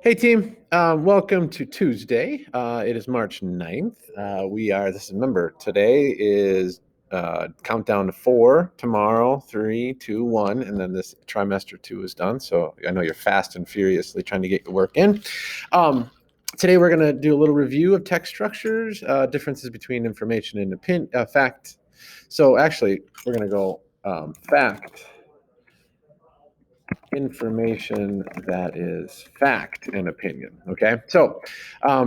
Hey team, welcome to Tuesday. It is March 9th. Remember, today is countdown to 4, tomorrow 3, 2, 1, and then this trimester 2 is done. So I know you're fast and furiously trying to get your work in. Today we're going to do a little review of text structures, differences between information and fact. So actually, we're going to go fact. Information that is fact and opinion. Okay, so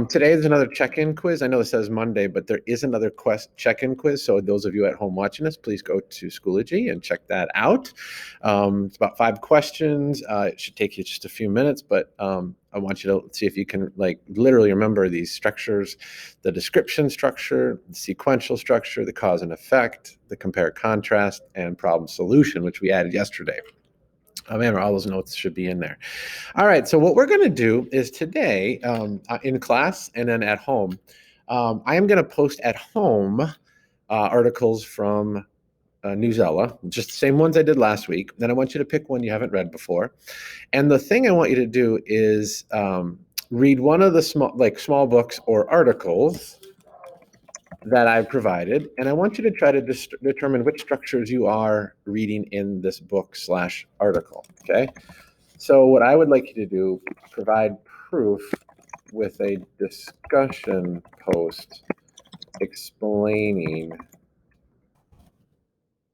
today is another check-in quiz. I know it says Monday, but there is another check-in quiz. So those of you at home watching this, please go to Schoology and check that out. It's about 5 questions. It should take you just a few minutes, but I want you to see if you can literally remember these structures: the description structure, the sequential structure, the cause and effect, the compare contrast, and problem solution, which we added yesterday. Remember, all those notes should be in there. All right, so what we're going to do is today in class and then at home, I am going to post at home articles from ELA, just the same ones I did last week. Then I want you to pick one you haven't read before. And the thing I want you to do is read one of the small books or articles that I provided, and I want you to try to determine which structures you are reading in this book/article, okay? So what I would like you to do, provide proof with a discussion post explaining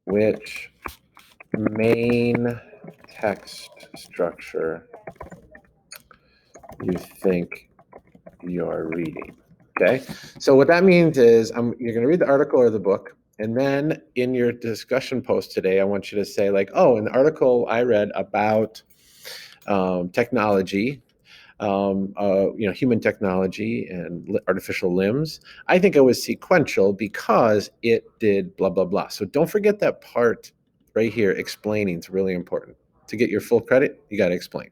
which main text structure you think you're reading. Okay, so what that means is you're going to read the article or the book, and then in your discussion post today, I want you to say oh, in the article I read about technology, human technology and artificial limbs, I think it was sequential because it did blah, blah, blah. So don't forget that part right here, explaining is really important. To get your full credit, you got to explain.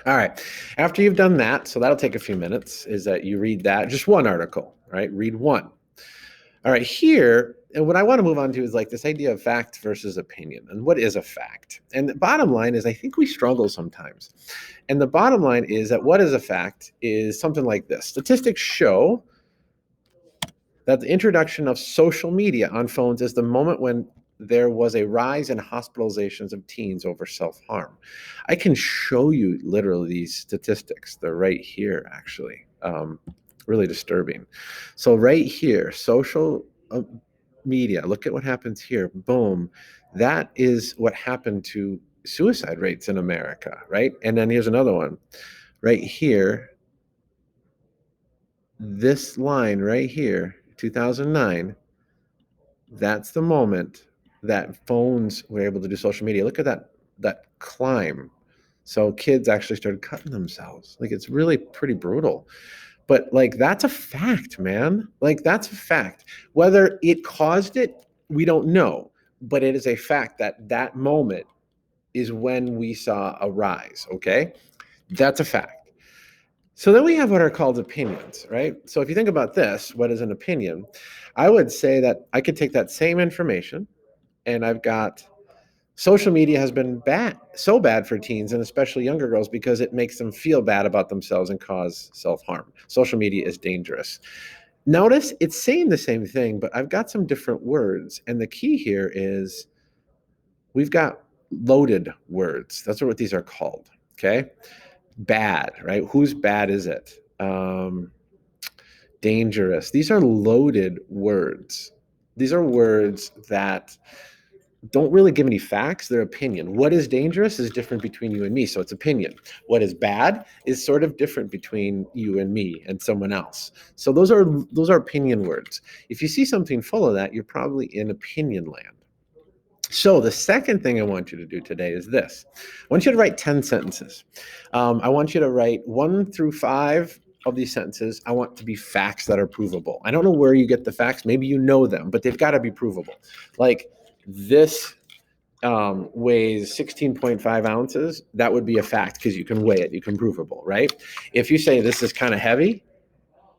All right, after you've done that, so that'll take a few minutes, is that you read that, just one article, right? Read one. All right, here, and what I want to move on to is this idea of fact versus opinion. And what is a fact? And the bottom line is I think we struggle sometimes. And the bottom line is that what is a fact is something like this. Statistics show that the introduction of social media on phones is the moment when there was a rise in hospitalizations of teens over self-harm. I can show you literally these statistics. They're right here, actually. Really disturbing. So right here, social media, look at what happens here. Boom. That is what happened to suicide rates in America, right? And then here's another one. Right here, this line right here, 2009, that's the moment that phones were able to do social media. Look at that climb. So kids actually started cutting themselves. It's really pretty brutal. But that's a fact, man. That's a fact. Whether it caused it, we don't know. But it is a fact that that moment is when we saw a rise, okay? That's a fact. So then we have what are called opinions, right? So if you think about this, what is an opinion? I would say that I could take that same information and I've got social media has been so bad for teens and especially younger girls because it makes them feel bad about themselves and cause self-harm. Social media is dangerous. Notice it's saying the same thing, but I've got some different words. And the key here is we've got loaded words. That's what these are called, okay? Bad, right? Whose bad is it? Dangerous. These are loaded words. These are words that don't really give any facts. They're opinion. What is dangerous is different between you and me, so it's opinion. What is bad is sort of different between you and me and someone else. So those are opinion words. If you see something full of that, you're probably in opinion land. So the second thing I want you to do today is this. I want you to write 10 sentences. I want you to write 1 through 5 of these sentences. I want to be facts that are provable. I don't know where you get the facts. Maybe you know them, but they've got to be provable. This weighs 16.5 ounces. That would be a fact because you can weigh it. You can provable, right? If you say this is kind of heavy,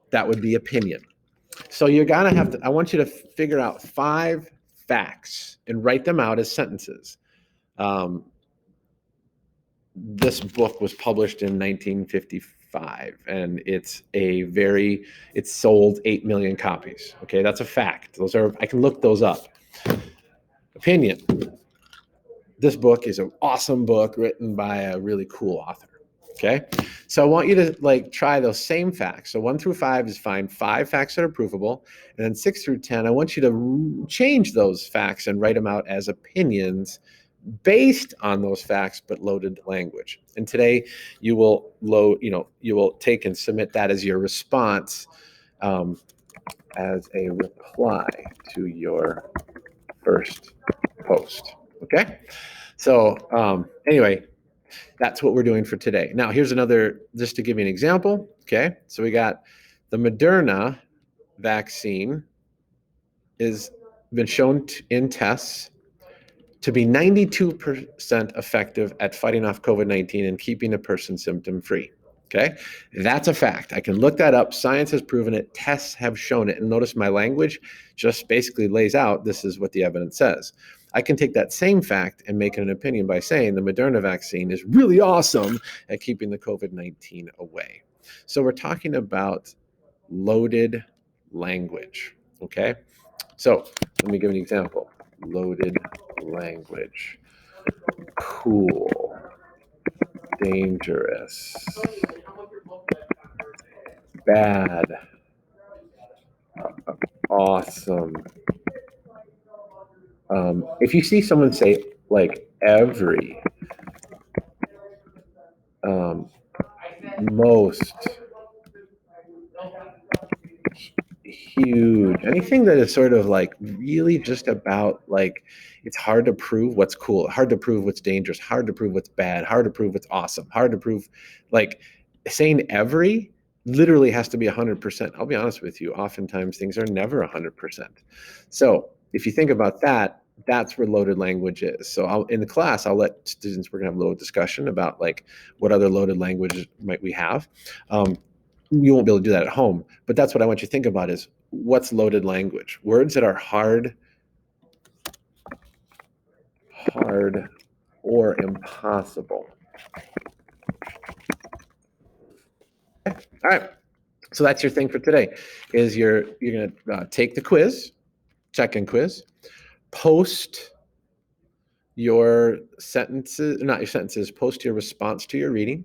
that would be opinion. So you're going to have to, I want you to figure out 5 facts and write them out as sentences. this book was published in 1955, and it's sold 8 million copies. Okay, that's a fact. I can look those up. Opinion. This book is an awesome book written by a really cool author. Okay, so I want you to try those same facts. So 1 through 5 is find 5 facts that are provable, and then 6 through 10, I want you to change those facts and write them out as opinions based on those facts, but loaded language. And today you will take and submit that as your response, as a reply to your first post. Okay. So anyway, that's what we're doing for today. Now, here's another, just to give you an example. Okay. So we got the Moderna vaccine has been shown in tests to be 92% effective at fighting off COVID-19 and keeping a person symptom-free. Okay, that's a fact. I can look that up. Science has proven it. Tests have shown it. And notice my language just basically lays out, this is what the evidence says. I can take that same fact and make it an opinion by saying the Moderna vaccine is really awesome at keeping the COVID-19 away. So we're talking about loaded language. Okay, so let me give an example. Loaded language. Cool. Dangerous. Bad. Awesome. If you see someone say every, most, huge, anything that is sort of really just about it's hard to prove what's cool, hard to prove what's dangerous, hard to prove what's bad, hard to prove what's awesome, hard to prove, saying every literally has to be 100%. I'll be honest with you, oftentimes things are never 100%. So if you think about that, that's where loaded language is. So in the class, I'll let students, we're gonna have a little discussion about what other loaded language might we have. You won't be able to do that at home, but that's what I want you to think about is what's loaded language. Words that are hard or impossible. Okay. All right. So that's your thing for today is you're going to take the quiz, check-in quiz, post your sentences, not your sentences, post your response to your reading,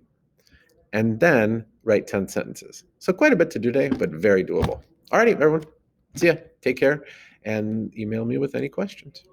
and then write 10 sentences. So quite a bit to do today, but very doable. All righty, everyone. See ya. Take care, and email me with any questions.